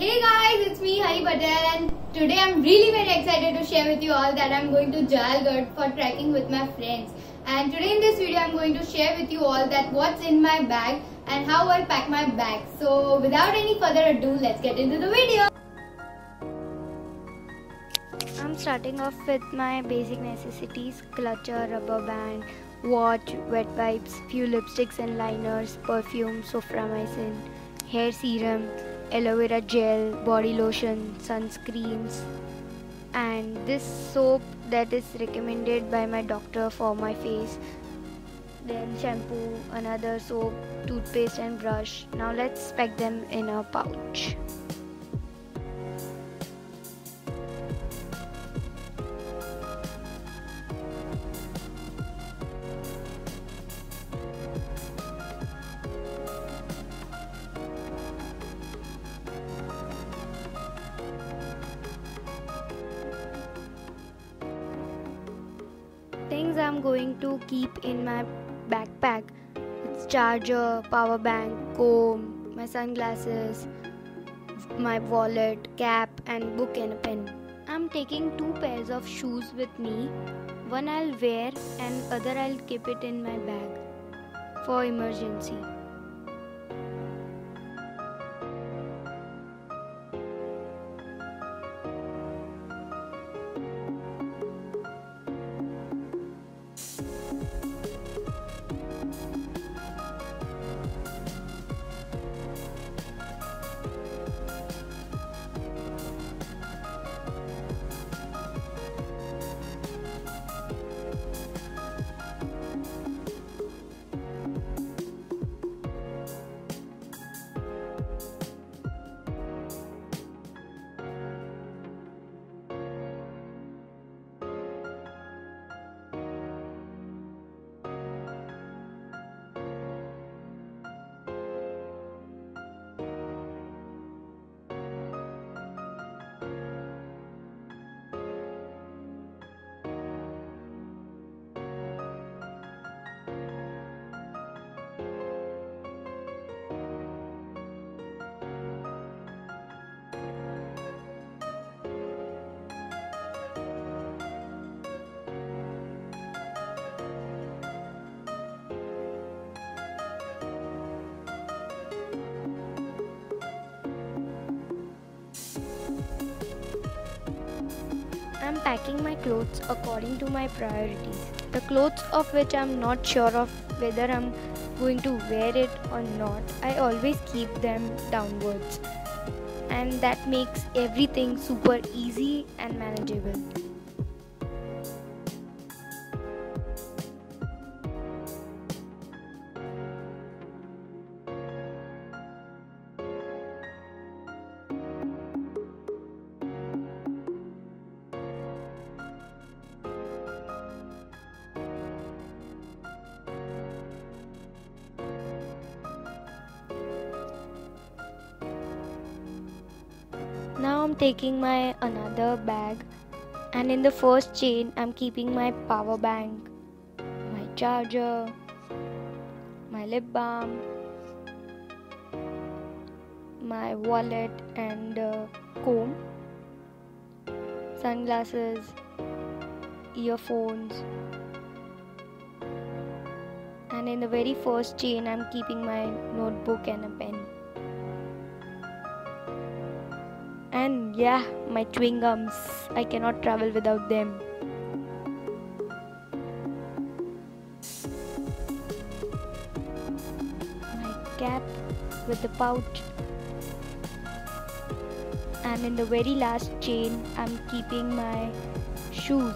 Hey guys, it's me Hanee Patel, and today I'm really very excited to share with you all that I'm going to Dalwadi for trekking with my friends. And today in this video I'm going to share with you all that what's in my bag and how I pack my bag. So without any further ado, let's get into the video. I'm starting off with my basic necessities: clutcher, rubber band, watch, wet wipes, few lipsticks and liners, perfume, soframycin, hair serum, aloe vera gel, body lotion, sunscreens, and this soap that is recommended by my doctor for my face. Then shampoo, another soap, toothpaste and brush. Now let's pack them in a pouch. Things I'm going to keep in my backpack: it's charger, power bank, comb, my sunglasses, my wallet, cap and book and a pen. I'm taking 2 pairs of shoes with me. One I'll wear and other I'll keep it in my bag for emergency. I'm packing my clothes according to my priorities. The clothes of which I'm not sure of whether I'm going to wear it or not, I always keep them downwards, and that makes everything super easy and manageable. Now I'm taking my another bag, and in the first chain I'm keeping my power bank, my charger, my lip balm, my wallet and comb, sunglasses, earphones, and in the very first chain I'm keeping my notebook and a pen. And yeah, my chewing gums. I cannot travel without them. My cap with the pouch. And in the very last chain, I'm keeping my shoes.